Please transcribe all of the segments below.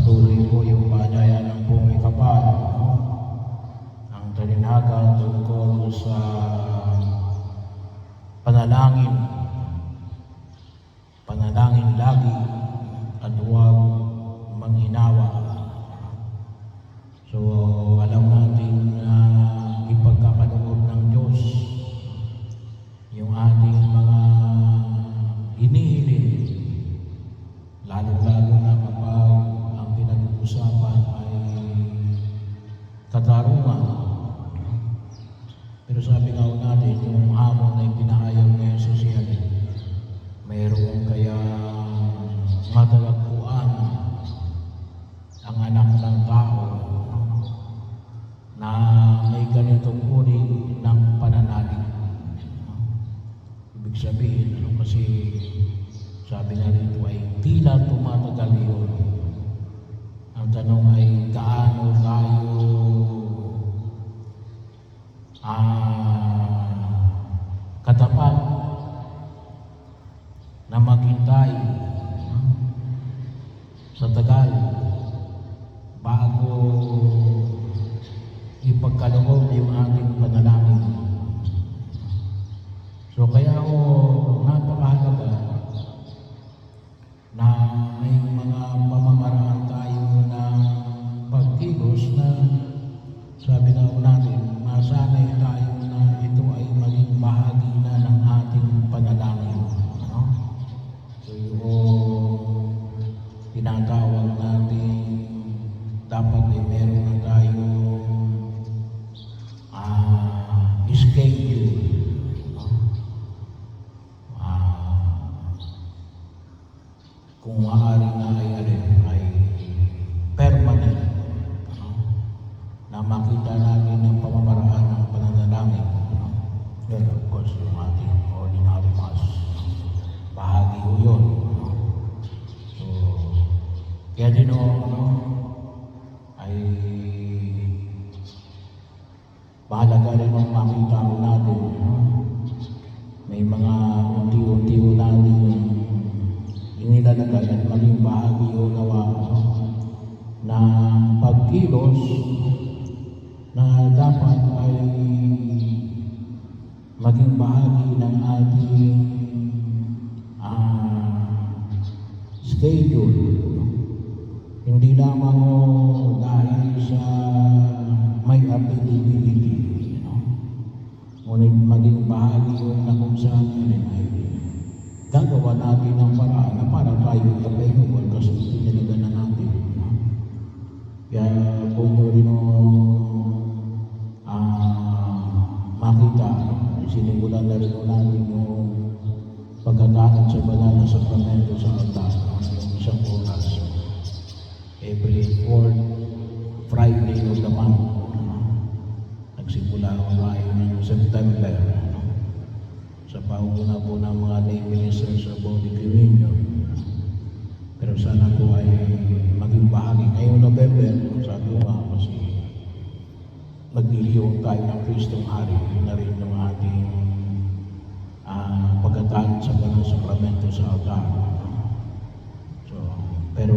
Ipagpatuloy po yung paanyaya ng buong kapal, ang talinaga tungkol sa panalangin. Panalangin lagi at huwag manghinawa. So, alam natin na ipagkakaloob ng Diyos yung ating mga hinihiling, lalo-lalo na kapag ang pinag-uusapan ay katarungan. Pero sabi nga natin, yung hamon na ipinahayag ngayon sa siya, mayroon kaya matalagpuan ang anak ng tao na may ganitong uri ng pananalig. Ibig sabihin, kasi sabi nga rito ay tila tumatagal yun. Ang tanong ay gaano tayo katapat na maghintay sa tagal bago ipagkaloob yung ating panalangin. So kaya napakahalaga na may mga pamamaraan tayo na pagkilos na sabi nga natin, masanay tayo na ito ay maging bahagi na ng ating panalangin. So yung tinatawag natin, dapat ay meron na tayo schedule. Kung maaari na ay permanent, na makita natin ang pamamaraan ng pananalangin. Then of course, yung ating ordinary mass, bahagi ko yun. So, kaya din ay mahalaga rin ang makita natin. May mga unti-unti natin inilalagay at maging bahagi o nawa na pagkilos na dapat ay maging bahagi ng ating schedule. Hindi lamang dahil sa may availability, ngunit maging bahagi yun na kung saan yun ay gagawa natin ang paraan na para tayo available kasi tinalaga na natin. Kaya kung nyo rin makita, sinimulan na rin natin yung pagkatakot sa banal na sakramento sa altar, yung isang oras. Every 4th Friday of the month, nagsimula tayo ng September, sa pauna po ng mga lay ministers sa Body Communion. Pero sana po ay maging bahagi. Ngayong November, sabi ko nga kasi magliliyong tayo ng Kristong Hari. Yun na rin yung ating pagkataan sa banal sakramento sa altar. So, pero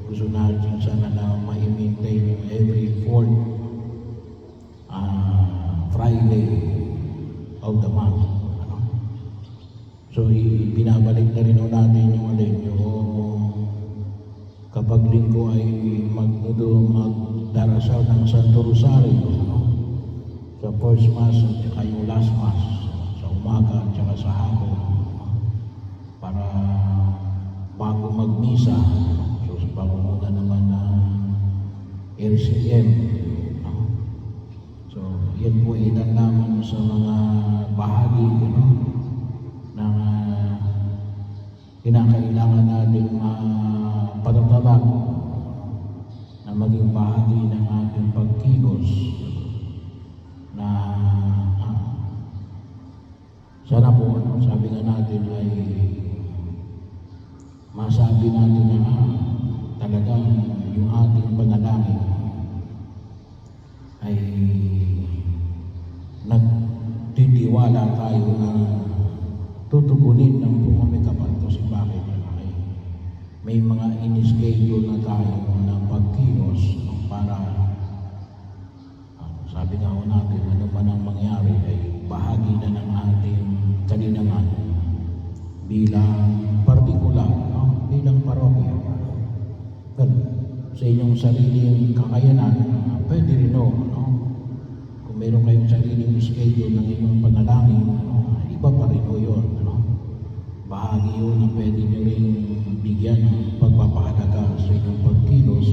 gusto natin sana na ma-maintain yung every 4th Friday of the month. So, binabalik na rin natin yung kapag linggo ay magdarasal ng Santo Rosario, sa first mass at saka yung last mass, sa umaga at saka sa hapon, para bago magmisa, so sa pangunguna naman ng RCM. So, yan po ilan naman sa mga bahagi na kinakailangan natin patatawag na maging bahagi ng ating pagkilos na sana po, sabi nga natin ay masabi natin na talagang yung ating panalangin ay nagtitiwala tayo na tutugunin ng pumamikapan kasi bakit ay may mga in-schedule na tayo na pagkilos, no, para sabi nga ho natin, ano man ang mangyari ay bahagi na ng ating kalinangan bilang partikular, no, bilang parokya. Ganun. Sa inyong sariling kakayanan, pwede rin no, kung meron kayong sariling schedule ng inyong panalangin, no, iba pa rin ho yun. No? Bahagi yun na pwede nyo rin bigyan ng pagpapahalaga sa inyong pagkilos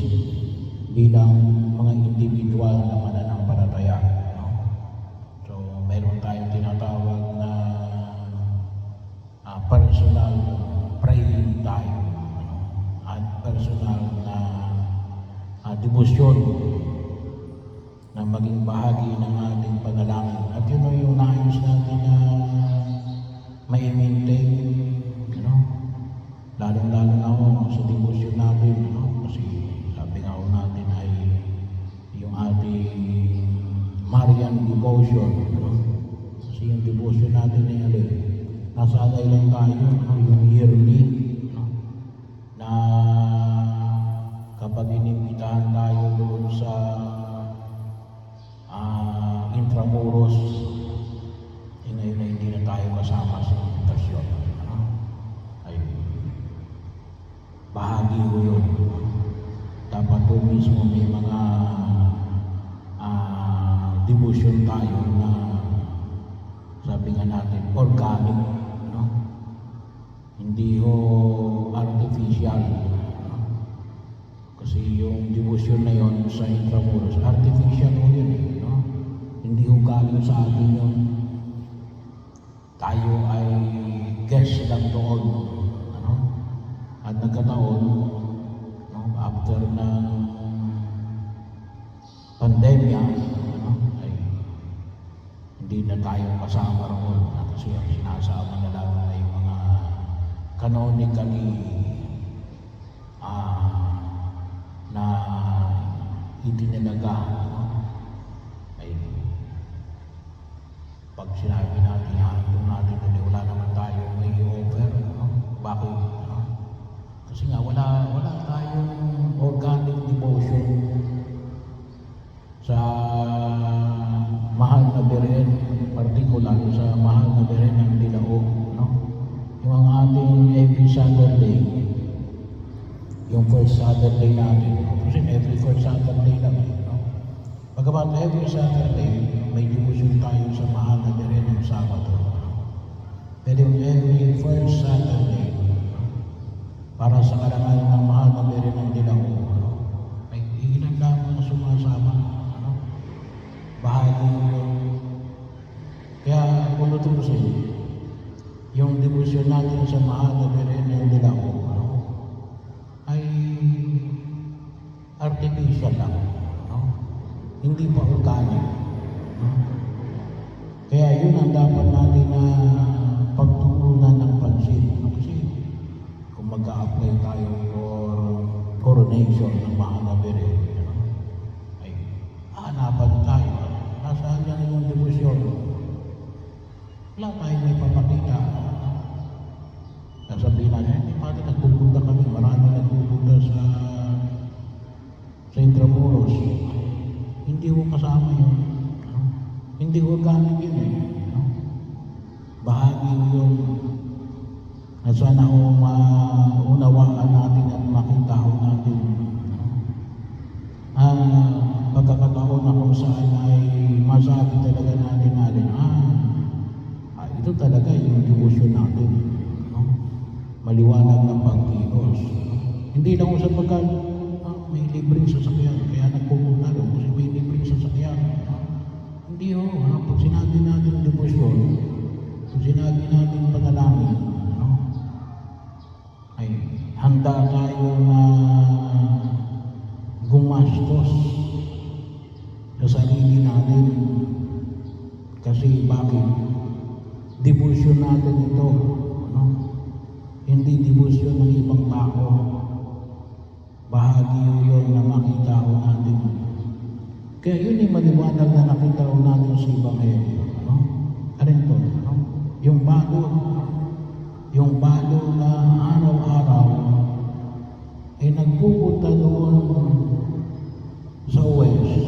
bilang mga individual na mananampalataya. No? So, meron tayong tinatawag na personal praying tayo, no? At personal na debosyon na maging bahagi ng ating panalangin. At yun yung nais natin na ma-maintain, lalong-lalo na ho sa debosyon natin, kasi sabi nga ho natin ay yung ating Marian devotion, kasi yung devotion natin ay alin, nasanay lang tayo, yung yearly, na kapag inimbitahan tayo doon sa Intramuros, ngayon na hindi na tayo kasama sa invitasyon. Ay bahagi ko yun. Dapat po mismo may mga devotion tayo na sabi nga natin organic, hindi ho artificial. Kasi yung devotion na yon sa Intramuros, artificial ho yun, hindi ho galing sa atin yun. Tayo ay guest lang doon, at nagkataon, after ng pandemya, ay hindi na tayo kasama roon, kasi ang sinasama na lang ay mga canonically na itinalaga, ay pag sinabi natin handong natin na wala naman tayo may offer, bakit? Kasi nga wala tayong organic devotion sa mahal na Beren, particular sa mahal na Beren ng Dilaog, yung ating every Saturday, yung first Saturday natin, kasi every first Saturday lang, pagkabat every Saturday, may devotion tayo sa mahal na Beren ng Sabado. Pero every first Saturday, para sa karangal ng mahal na Beren ng Dilaog, ay ilan lamang sumasama, bahagi yun. Kaya kung tutusin, yung devotion natin sa mahal na Beren ng Dilaog ay artificial lang, hindi pa organic. Kaya yun ang dapat natin na pagtuunan ng pansin. Kasi kung mag-a-apply tayo for coronation ng mahal na Beren, ay hanapan tayo. Nasaan yan yung devotion? Wala tayo may papakita. Nasabihin natin, hindi pa natin nagpupunta kami. Marami nagpupunta sa Intramuros. Hindi ko kasama yun. Hindi ko gamit yun bahagi yun na sana maunawaan natin at makita ko natin pagkakataon na kung saan ay masabi talaga natin ito talaga yung devotion natin, maliwanag ng pagkilos. Hindi lang sa pagkat may libreng sasakyan kaya nagpupunta doon kasi may libreng sasakyan. Hindi pag sinabi natin devotion, pag sinabi natin panalangin, ay handa tayo na gumastos sa sarili natin. Kasi bakit? Devotion natin ito, hindi devotion ng ibang tao. Bahagi yun na makita ko natin. Kaya yun yung maliwanag na nakita ko natin sa Ebanghelyo. Ano ito? Yung balo na araw-araw pupunta doon sa West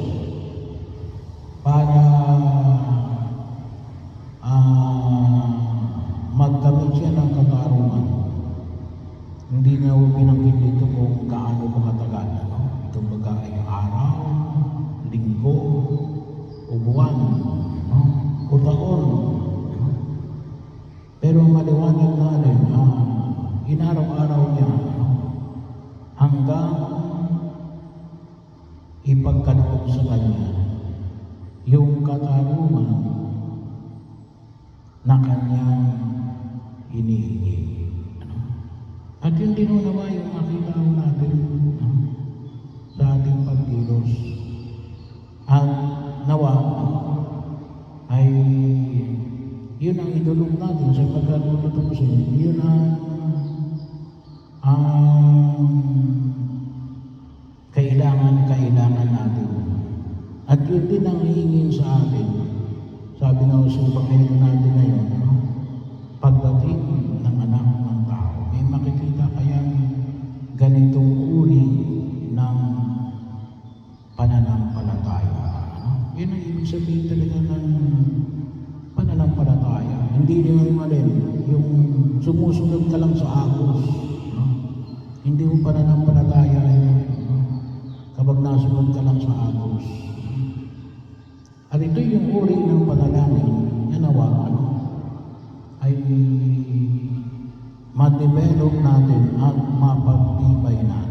para magkamit siya ng katarungan. Hindi na ho binanggit dito kung gaano pa katagal, ano? Ito baga ay araw, linggo, o buwan, no? O taon. No? Pero maliwanag na rin, inaraw-araw niya, no? Hanggang ipagkaloob sa kanya yung katarungan na kanyang hinihingi. Ano? At yun din ho naman yung makita ho natin, no? Sa ating pagkilos. At nawa ay yun ang idulog natin sa pagkatutusin. Yun ang kailangan natin. At yun din ang hihingin sa atin. Sabi nga sa Ebanghelyo natin ngayon, no? Pagdating ng anak ng tao, may makikita kayang ganitong uri ng pananampalataya. No? Yun ang ibig sabihin talaga ng pananampalataya. Hindi naman malin yung sumusunod ka lang sa agos. No? Hindi mo pananampalataya yun. No? Kapag nasunod ka lang sa agos. At ito yung uri ng panalangin na nawa ay ma-develop natin at mapagtibay natin.